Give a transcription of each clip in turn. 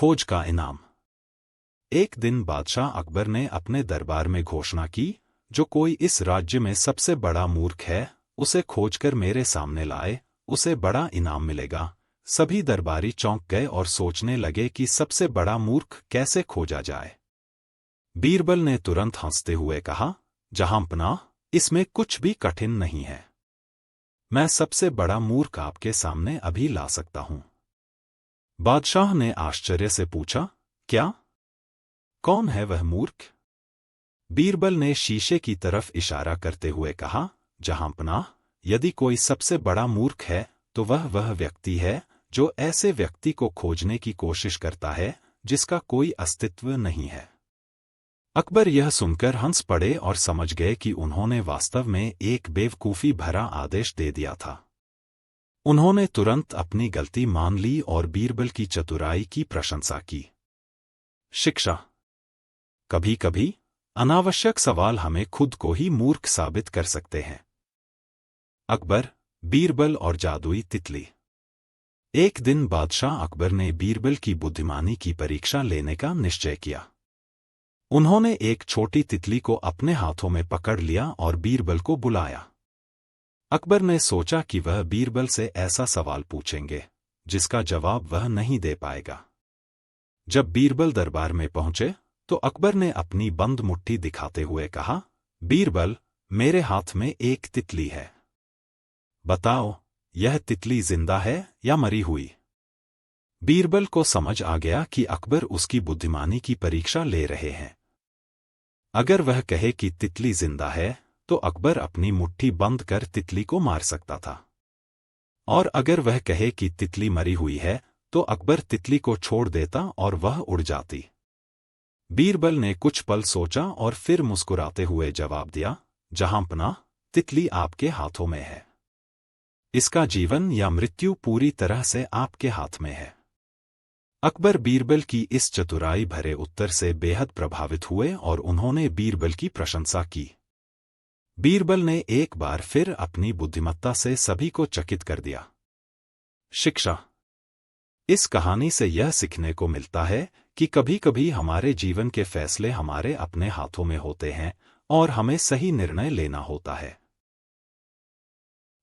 खोज का इनाम। एक दिन बादशाह अकबर ने अपने दरबार में घोषणा की, जो कोई इस राज्य में सबसे बड़ा मूर्ख है, उसे खोजकर मेरे सामने लाए, उसे बड़ा इनाम मिलेगा। सभी दरबारी चौंक गए और सोचने लगे कि सबसे बड़ा मूर्ख कैसे खोजा जाए। बीरबल ने तुरंत हंसते हुए कहा, जहांपनाह, इसमें कुछ भी कठिन नहीं है। मैं सबसे बड़ा मूर्ख आपके सामने अभी ला सकता हूं। बादशाह ने आश्चर्य से पूछा, क्या? कौन है वह मूर्ख? बीरबल ने शीशे की तरफ इशारा करते हुए कहा, जहांपनाह, यदि कोई सबसे बड़ा मूर्ख है तो वह व्यक्ति है जो ऐसे व्यक्ति को खोजने की कोशिश करता है जिसका कोई अस्तित्व नहीं है। अकबर यह सुनकर हंस पड़े और समझ गए कि उन्होंने वास्तव में एक बेवकूफी भरा आदेश दे दिया था। उन्होंने तुरंत अपनी गलती मान ली और बीरबल की चतुराई की प्रशंसा की। शिक्षा। कभी कभी अनावश्यक सवाल हमें खुद को ही मूर्ख साबित कर सकते हैं। अकबर, बीरबल और जादुई तितली। एक दिन बादशाह अकबर ने बीरबल की बुद्धिमानी की परीक्षा लेने का निश्चय किया। उन्होंने एक छोटी तितली को अपने हाथों में पकड़ लिया और बीरबल को बुलाया। अकबर ने सोचा कि वह बीरबल से ऐसा सवाल पूछेंगे जिसका जवाब वह नहीं दे पाएगा। जब बीरबल दरबार में पहुंचे तो अकबर ने अपनी बंद मुट्ठी दिखाते हुए कहा, बीरबल, मेरे हाथ में एक तितली है। बताओ, यह तितली जिंदा है या मरी हुई? बीरबल को समझ आ गया कि अकबर उसकी बुद्धिमानी की परीक्षा ले रहे हैं। अगर वह कहे कि तितली जिंदा है तो अकबर अपनी मुट्ठी बंद कर तितली को मार सकता था, और अगर वह कहे कि तितली मरी हुई है तो अकबर तितली को छोड़ देता और वह उड़ जाती। बीरबल ने कुछ पल सोचा और फिर मुस्कुराते हुए जवाब दिया, जहांपनाह, तितली आपके हाथों में है। इसका जीवन या मृत्यु पूरी तरह से आपके हाथ में है। अकबर बीरबल की इस चतुराई भरे उत्तर से बेहद प्रभावित हुए और उन्होंने बीरबल की प्रशंसा की। बीरबल ने एक बार फिर अपनी बुद्धिमत्ता से सभी को चकित कर दिया। शिक्षा। इस कहानी से यह सीखने को मिलता है कि कभी कभी हमारे जीवन के फैसले हमारे अपने हाथों में होते हैं और हमें सही निर्णय लेना होता है।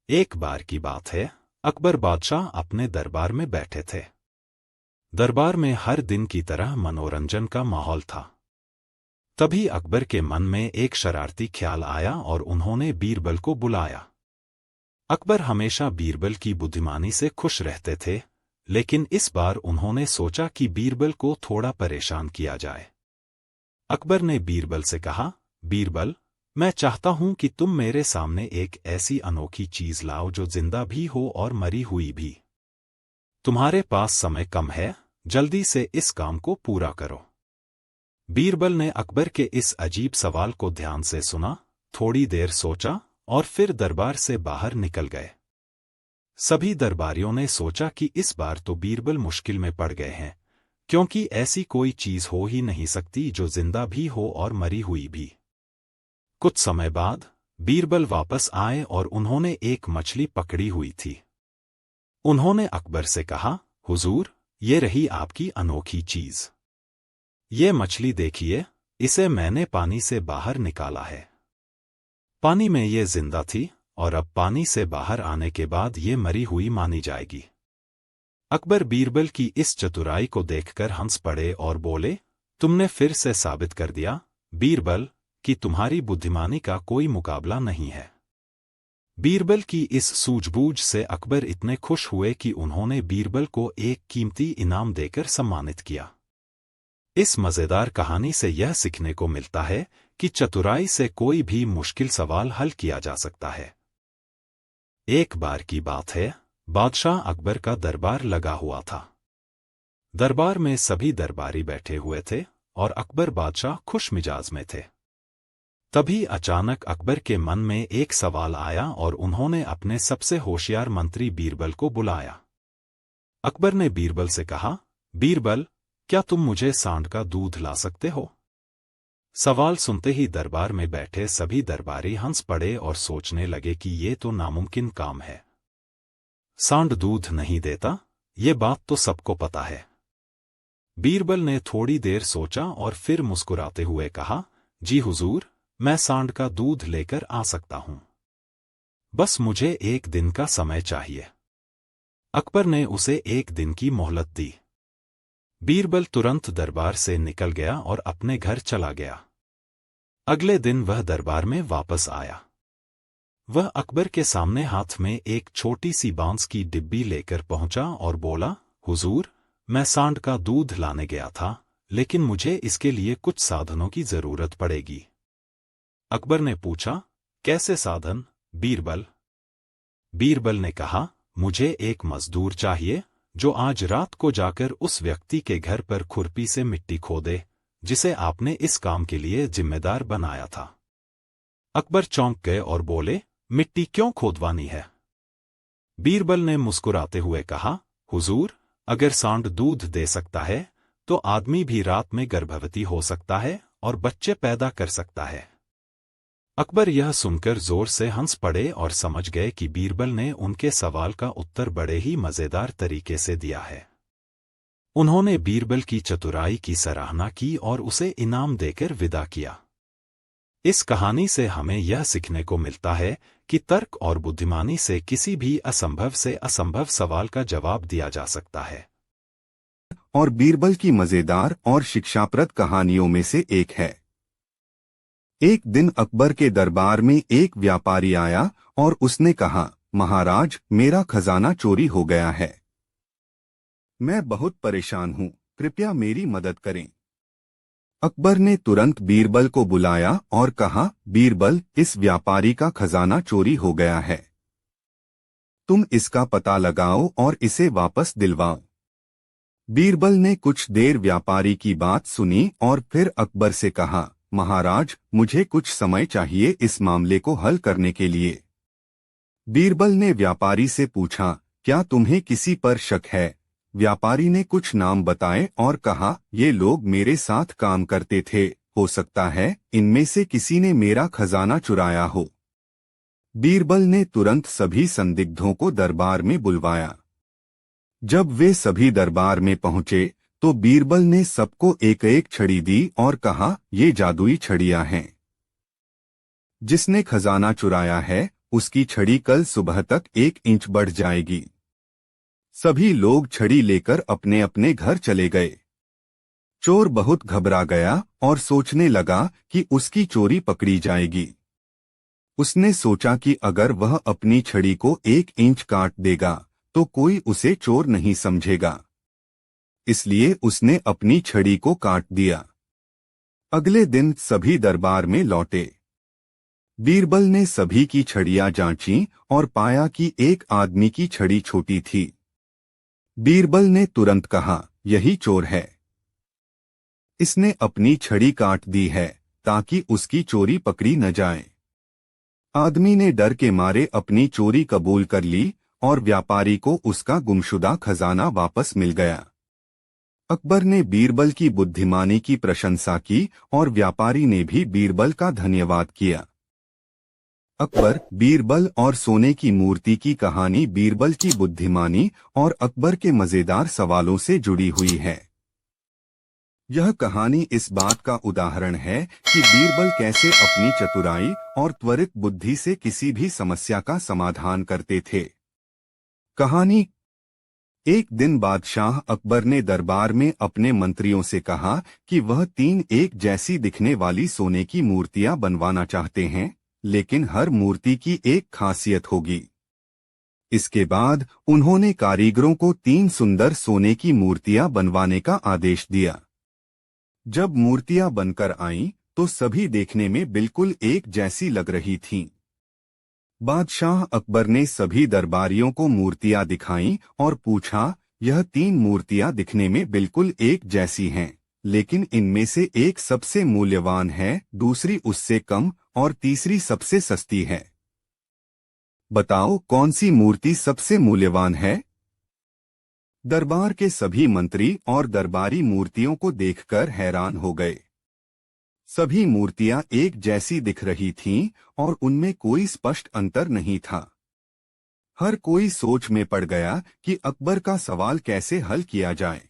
एक बार की बात है, अकबर बादशाह अपने दरबार में बैठे थे। दरबार में हर दिन की तरह मनोरंजन का माहौल था। तभी अकबर के मन में एक शरारती ख्याल आया और उन्होंने बीरबल को बुलाया। अकबर हमेशा बीरबल की बुद्धिमानी से खुश रहते थे, लेकिन इस बार उन्होंने सोचा कि बीरबल को थोड़ा परेशान किया जाए। अकबर ने बीरबल से कहा, बीरबल, मैं चाहता हूं कि तुम मेरे सामने एक ऐसी अनोखी चीज लाओ जो जिंदा भी हो और मरी हुई भी। तुम्हारे पास समय कम है, जल्दी से इस काम को पूरा करो। बीरबल ने अकबर के इस अजीब सवाल को ध्यान से सुना, थोड़ी देर सोचा और फिर दरबार से बाहर निकल गए। सभी दरबारियों ने सोचा कि इस बार तो बीरबल मुश्किल में पड़ गए हैं, क्योंकि ऐसी कोई चीज हो ही नहीं सकती जो जिंदा भी हो और मरी हुई भी। कुछ समय बाद बीरबल वापस आए और उन्होंने एक मछली पकड़ी हुई थी। उन्होंने अकबर से कहा, हुजूर, ये रही आपकी अनोखी चीज। ये मछली देखिए, इसे मैंने पानी से बाहर निकाला है। पानी में ये जिंदा थी और अब पानी से बाहर आने के बाद ये मरी हुई मानी जाएगी। अकबर बीरबल की इस चतुराई को देखकर हंस पड़े और बोले, तुमने फिर से साबित कर दिया, बीरबल, कि तुम्हारी बुद्धिमानी का कोई मुकाबला नहीं है। बीरबल की इस सूझबूझ से अकबर इतने खुश हुए कि उन्होंने बीरबल को एक कीमती इनाम देकर सम्मानित किया। इस मजेदार कहानी से यह सीखने को मिलता है कि चतुराई से कोई भी मुश्किल सवाल हल किया जा सकता है। एक बार की बात है, बादशाह अकबर का दरबार लगा हुआ था। दरबार में सभी दरबारी बैठे हुए थे और अकबर बादशाह खुश मिजाज में थे। तभी अचानक अकबर के मन में एक सवाल आया और उन्होंने अपने सबसे होशियार मंत्री बीरबल को बुलाया। अकबर ने बीरबल से कहा, बीरबल, क्या तुम मुझे सांड का दूध ला सकते हो? सवाल सुनते ही दरबार में बैठे सभी दरबारी हंस पड़े और सोचने लगे कि ये तो नामुमकिन काम है। सांड दूध नहीं देता, ये बात तो सबको पता है। बीरबल ने थोड़ी देर सोचा और फिर मुस्कुराते हुए कहा, जी हुजूर, मैं सांड का दूध लेकर आ सकता हूं। बस मुझे एक दिन का समय चाहिए। अकबर ने उसे एक दिन की मोहलत दी। बीरबल तुरंत दरबार से निकल गया और अपने घर चला गया। अगले दिन वह दरबार में वापस आया। वह अकबर के सामने हाथ में एक छोटी सी बांस की डिब्बी लेकर पहुंचा और बोला, हुजूर, मैं सांड का दूध लाने गया था, लेकिन मुझे इसके लिए कुछ साधनों की जरूरत पड़ेगी। अकबर ने पूछा, कैसे साधन, बीरबल? बीरबल ने कहा, मुझे एक मजदूर चाहिए जो आज रात को जाकर उस व्यक्ति के घर पर खुरपी से मिट्टी खोदे जिसे आपने इस काम के लिए जिम्मेदार बनाया था। अकबर चौंक गए और बोले, मिट्टी क्यों खोदवानी है? बीरबल ने मुस्कुराते हुए कहा, हुजूर, अगर सांड दूध दे सकता है तो आदमी भी रात में गर्भवती हो सकता है और बच्चे पैदा कर सकता है। अकबर यह सुनकर जोर से हंस पड़े और समझ गए कि बीरबल ने उनके सवाल का उत्तर बड़े ही मजेदार तरीके से दिया है। उन्होंने बीरबल की चतुराई की सराहना की और उसे इनाम देकर विदा किया। इस कहानी से हमें यह सीखने को मिलता है कि तर्क और बुद्धिमानी से किसी भी असंभव से असंभव सवाल का जवाब दिया जा सकता है। और बीरबल की मजेदार और शिक्षाप्रद कहानियों में से एक है। एक दिन अकबर के दरबार में एक व्यापारी आया और उसने कहा, महाराज, मेरा खजाना चोरी हो गया है। मैं बहुत परेशान हूँ, कृपया मेरी मदद करें। अकबर ने तुरंत बीरबल को बुलाया और कहा, बीरबल, इस व्यापारी का खजाना चोरी हो गया है। तुम इसका पता लगाओ और इसे वापस दिलवाओ। बीरबल ने कुछ देर व्यापारी की बात सुनी और फिर अकबर से कहा, महाराज, मुझे कुछ समय चाहिए इस मामले को हल करने के लिए। बीरबल ने व्यापारी से पूछा, क्या तुम्हें किसी पर शक है? व्यापारी ने कुछ नाम बताए और कहा, ये लोग मेरे साथ काम करते थे, हो सकता है इनमें से किसी ने मेरा खजाना चुराया हो। बीरबल ने तुरंत सभी संदिग्धों को दरबार में बुलवाया। जब वे सभी दरबार में पहुंचे तो बीरबल ने सबको एक एक छड़ी दी और कहा, ये जादुई छड़ियां हैं। जिसने खजाना चुराया है उसकी छड़ी कल सुबह तक 1 इंच बढ़ जाएगी। सभी लोग छड़ी लेकर अपने अपने घर चले गए। चोर बहुत घबरा गया और सोचने लगा कि उसकी चोरी पकड़ी जाएगी। उसने सोचा कि अगर वह अपनी छड़ी को 1 इंच काट देगा तो कोई उसे चोर नहीं समझेगा। इसलिए उसने अपनी छड़ी को काट दिया। अगले दिन सभी दरबार में लौटे। बीरबल ने सभी की छड़ियां जांची और पाया कि एक आदमी की छड़ी छोटी थी। बीरबल ने तुरंत कहा, यही चोर है। इसने अपनी छड़ी काट दी है ताकि उसकी चोरी पकड़ी न जाए। आदमी ने डर के मारे अपनी चोरी कबूल कर ली और व्यापारी को उसका गुमशुदा खजाना वापस मिल गया। अकबर ने बीरबल की बुद्धिमानी की प्रशंसा की और व्यापारी ने भी बीरबल का धन्यवाद किया। अकबर, बीरबल और सोने की मूर्ति की कहानी बीरबल की बुद्धिमानी और अकबर के मजेदार सवालों से जुड़ी हुई है। यह कहानी इस बात का उदाहरण है कि बीरबल कैसे अपनी चतुराई और त्वरित बुद्धि से किसी भी समस्या का समाधान करते थे। कहानी। एक दिन बादशाह अकबर ने दरबार में अपने मंत्रियों से कहा कि वह 3 एक जैसी दिखने वाली सोने की मूर्तियां बनवाना चाहते हैं, लेकिन हर मूर्ति की एक खासियत होगी। इसके बाद उन्होंने कारीगरों को 3 सुंदर सोने की मूर्तियां बनवाने का आदेश दिया। जब मूर्तियां बनकर आईं, तो सभी देखने में बिल्कुल एक जैसी लग रही थीं। बादशाह अकबर ने सभी दरबारियों को मूर्तियां दिखाईं और पूछा, यह 3 मूर्तियां दिखने में बिल्कुल एक जैसी हैं, लेकिन इनमें से एक सबसे मूल्यवान है, दूसरी उससे कम और तीसरी सबसे सस्ती है। बताओ कौन सी मूर्ति सबसे मूल्यवान है? दरबार के सभी मंत्री और दरबारी मूर्तियों को देखकर हैरान हो गए। सभी मूर्तियां एक जैसी दिख रही थीं और उनमें कोई स्पष्ट अंतर नहीं था। हर कोई सोच में पड़ गया कि अकबर का सवाल कैसे हल किया जाए।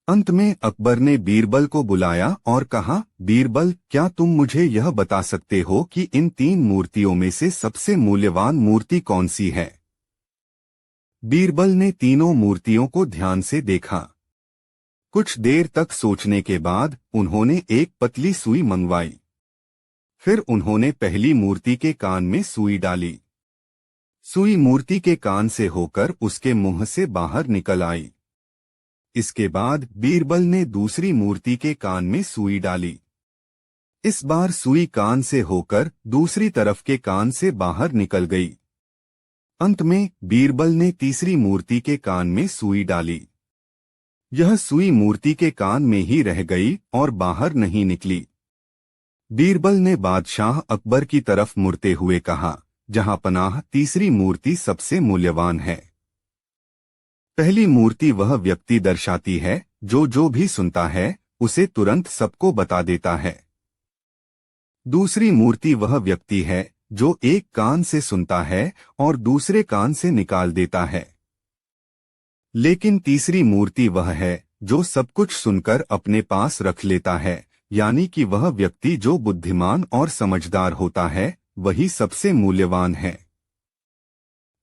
अंत में अकबर ने बीरबल को बुलाया और कहा, बीरबल, क्या तुम मुझे यह बता सकते हो कि इन 3 मूर्तियों में से सबसे मूल्यवान मूर्ति कौन सी है? बीरबल ने तीनों मूर्तियों को ध्यान से देखा। कुछ देर तक सोचने के बाद उन्होंने एक पतली सुई मंगवाई। फिर उन्होंने पहली मूर्ति के कान में सुई डाली। सुई मूर्ति के कान से होकर उसके मुंह से बाहर निकल आई। इसके बाद बीरबल ने दूसरी मूर्ति के कान में सुई डाली। इस बार सुई कान से होकर दूसरी तरफ के कान से बाहर निकल गई। अंत में बीरबल ने तीसरी मूर्ति के कान में सुई डाली। यह सुई मूर्ति के कान में ही रह गई और बाहर नहीं निकली। बीरबल ने बादशाह अकबर की तरफ मुड़ते हुए कहा, जहां पनाह, तीसरी मूर्ति सबसे मूल्यवान है। पहली मूर्ति वह व्यक्ति दर्शाती है जो भी सुनता है उसे तुरंत सबको बता देता है। दूसरी मूर्ति वह व्यक्ति है जो एक कान से सुनता है और दूसरे कान से निकाल देता है। लेकिन तीसरी मूर्ति वह है जो सब कुछ सुनकर अपने पास रख लेता है, यानी कि वह व्यक्ति जो बुद्धिमान और समझदार होता है वही सबसे मूल्यवान है।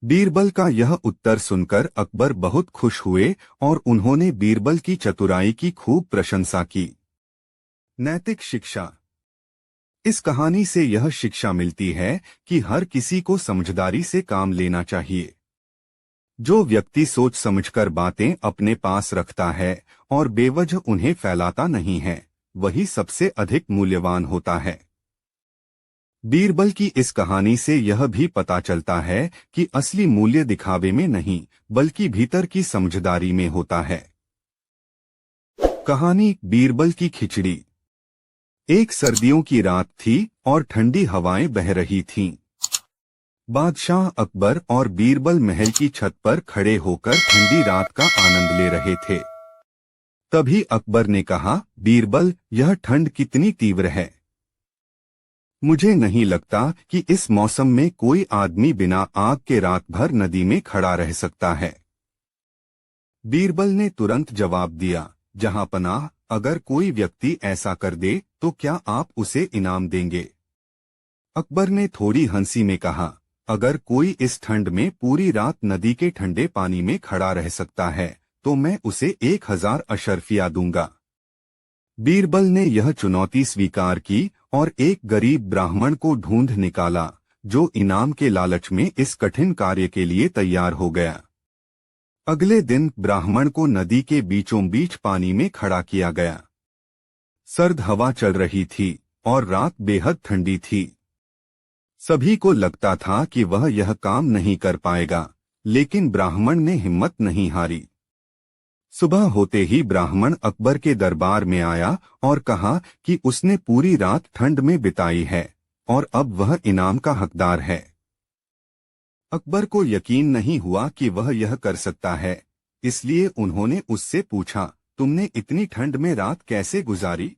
बीरबल का यह उत्तर सुनकर अकबर बहुत खुश हुए और उन्होंने बीरबल की चतुराई की खूब प्रशंसा की। नैतिक शिक्षा। इस कहानी से यह शिक्षा मिलती है कि हर किसी को समझदारी से काम लेना चाहिए। जो व्यक्ति सोच समझकर बातें अपने पास रखता है और बेवजह उन्हें फैलाता नहीं है, वही सबसे अधिक मूल्यवान होता है। बीरबल की इस कहानी से यह भी पता चलता है कि असली मूल्य दिखावे में नहीं बल्कि भीतर की समझदारी में होता है। कहानी बीरबल की खिचड़ी। एक सर्दियों की रात थी और ठंडी हवाएं बह रही थीं। बादशाह अकबर और बीरबल महल की छत पर खड़े होकर ठंडी रात का आनंद ले रहे थे। तभी अकबर ने कहा, बीरबल, यह ठंड कितनी तीव्र है। मुझे नहीं लगता कि इस मौसम में कोई आदमी बिना आग के रात भर नदी में खड़ा रह सकता है। बीरबल ने तुरंत जवाब दिया, जहां पनाह, अगर कोई व्यक्ति ऐसा कर दे तो क्या आप उसे इनाम देंगे? अकबर ने थोड़ी हंसी में कहा, अगर कोई इस ठंड में पूरी रात नदी के ठंडे पानी में खड़ा रह सकता है तो मैं उसे 1000 अशर्फिया दूंगा। बीरबल ने यह चुनौती स्वीकार की और एक गरीब ब्राह्मण को ढूंढ निकाला जो इनाम के लालच में इस कठिन कार्य के लिए तैयार हो गया। अगले दिन ब्राह्मण को नदी के बीचों बीच पानी में खड़ा किया गया। सर्द हवा चल रही थी और रात बेहद ठंडी थी। सभी को लगता था कि वह यह काम नहीं कर पाएगा, लेकिन ब्राह्मण ने हिम्मत नहीं हारी। सुबह होते ही ब्राह्मण अकबर के दरबार में आया और कहा कि उसने पूरी रात ठंड में बिताई है और अब वह इनाम का हकदार है। अकबर को यकीन नहीं हुआ कि वह यह कर सकता है, इसलिए उन्होंने उससे पूछा, तुमने इतनी ठंड में रात कैसे गुजारी?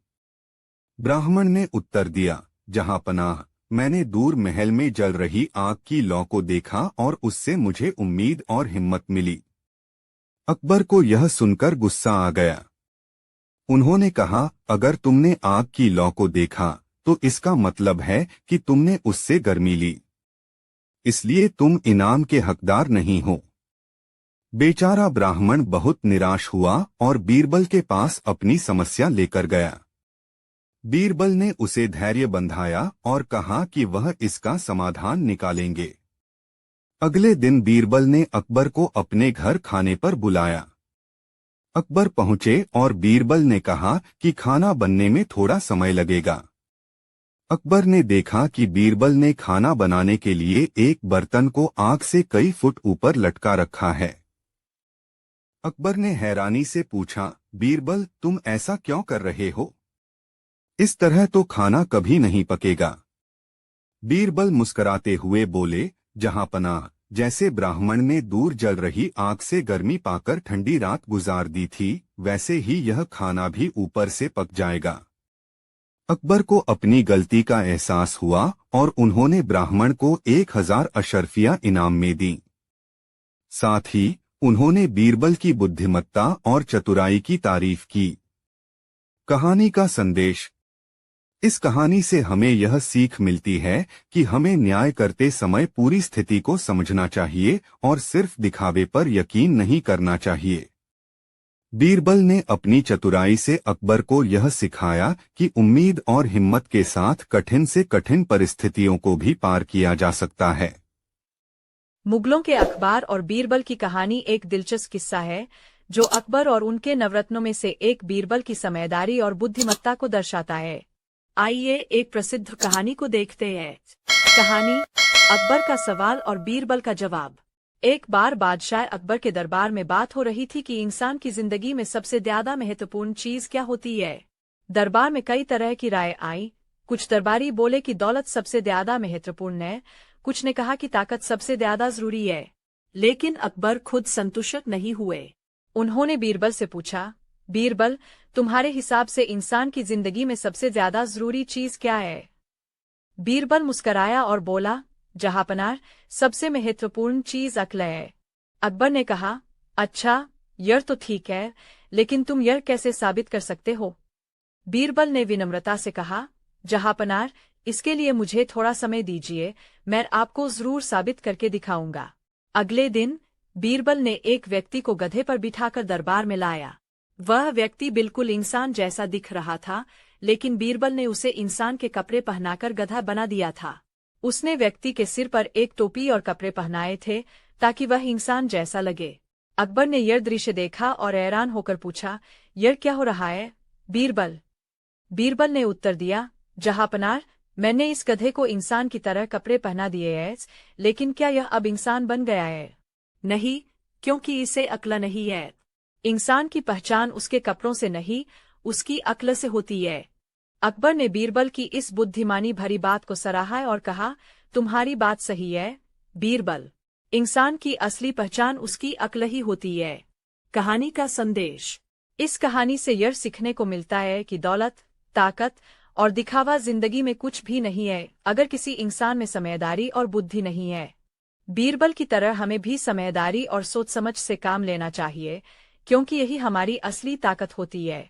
ब्राह्मण ने उत्तर दिया, जहां पनाह, मैंने दूर महल में जल रही आग की लौ को देखा और उससे मुझे उम्मीद और हिम्मत मिली। अकबर को यह सुनकर गुस्सा आ गया। उन्होंने कहा, अगर तुमने आग की लौ को देखा तो इसका मतलब है कि तुमने उससे गर्मी ली, इसलिए तुम इनाम के हकदार नहीं हो। बेचारा ब्राह्मण बहुत निराश हुआ और बीरबल के पास अपनी समस्या लेकर गया। बीरबल ने उसे धैर्य बंधाया और कहा कि वह इसका समाधान निकालेंगे। अगले दिन बीरबल ने अकबर को अपने घर खाने पर बुलाया। अकबर पहुंचे और बीरबल ने कहा कि खाना बनने में थोड़ा समय लगेगा। अकबर ने देखा कि बीरबल ने खाना बनाने के लिए एक बर्तन को आग से कई फुट ऊपर लटका रखा है। अकबर ने हैरानी से पूछा, बीरबल, तुम ऐसा क्यों कर रहे हो? इस तरह तो खाना कभी नहीं पकेगा। बीरबल मुस्कुराते हुए बोले, जहां पनाह, जैसे ब्राह्मण ने दूर जल रही आग से गर्मी पाकर ठंडी रात गुजार दी थी, वैसे ही यह खाना भी ऊपर से पक जाएगा। अकबर को अपनी गलती का एहसास हुआ और उन्होंने ब्राह्मण को 1000 अशर्फिया इनाम में दी। साथ ही उन्होंने बीरबल की बुद्धिमत्ता और चतुराई की तारीफ की। कहानी का संदेश। इस कहानी से हमें यह सीख मिलती है कि हमें न्याय करते समय पूरी स्थिति को समझना चाहिए और सिर्फ दिखावे पर यकीन नहीं करना चाहिए। बीरबल ने अपनी चतुराई से अकबर को यह सिखाया कि उम्मीद और हिम्मत के साथ कठिन से कठिन परिस्थितियों को भी पार किया जा सकता है। मुगलों के अखबार और बीरबल की कहानी एक दिलचस्प किस्सा है जो अकबर और उनके नवरत्नों में से एक बीरबल की समझदारी और बुद्धिमत्ता को दर्शाता है। आइए एक प्रसिद्ध कहानी को देखते हैं। कहानी अकबर का सवाल और बीरबल का जवाब। एक बार बादशाह अकबर के दरबार में बात हो रही थी कि इंसान की जिंदगी में सबसे ज्यादा महत्वपूर्ण चीज क्या होती है। दरबार में कई तरह की राय आई। कुछ दरबारी बोले कि दौलत सबसे ज्यादा महत्वपूर्ण है, कुछ ने कहा कि ताकत सबसे ज्यादा जरूरी है। लेकिन अकबर खुद संतुष्ट नहीं हुए। उन्होंने बीरबल से पूछा, बीरबल, तुम्हारे हिसाब से इंसान की जिंदगी में सबसे ज्यादा जरूरी चीज क्या है? बीरबल मुस्कराया और बोला, जहांपनाह, सबसे महत्वपूर्ण चीज अक्ल है। अकबर ने कहा, अच्छा, यह तो ठीक है, लेकिन तुम यह कैसे साबित कर सकते हो? बीरबल ने विनम्रता से कहा, जहांपनाह, इसके लिए मुझे थोड़ा समय दीजिए, मैं आपको जरूर साबित करके दिखाऊंगा। अगले दिन बीरबल ने एक व्यक्ति को गधे पर बिठाकर दरबार में लाया। वह व्यक्ति बिल्कुल इंसान जैसा दिख रहा था, लेकिन बीरबल ने उसे इंसान के कपड़े पहनाकर गधा बना दिया था। उसने व्यक्ति के सिर पर एक टोपी और कपड़े पहनाए थे ताकि वह इंसान जैसा लगे। अकबर ने यह दृश्य देखा और हैरान होकर पूछा, यह क्या हो रहा है बीरबल? बीरबल ने उत्तर दिया, जहांपनाह, मैंने इस गधे को इंसान की तरह कपड़े पहना दिए हैं, लेकिन क्या यह अब इंसान बन गया है? नहीं, क्योंकि इसे अक्ल नहीं है। इंसान की पहचान उसके कपड़ों से नहीं, उसकी अक्ल से होती है। अकबर ने बीरबल की इस बुद्धिमानी भरी बात को सराहा और कहा, तुम्हारी बात सही है बीरबल। इंसान की असली पहचान उसकी अक्ल ही होती है। कहानी का संदेश। इस कहानी से यह सीखने को मिलता है कि दौलत, ताकत और दिखावा जिंदगी में कुछ भी नहीं है अगर किसी इंसान में समझदारी और बुद्धि नहीं है। बीरबल की तरह हमें भी समझदारी और सोच समझ से काम लेना चाहिए, क्योंकि यही हमारी असली ताकत होती है।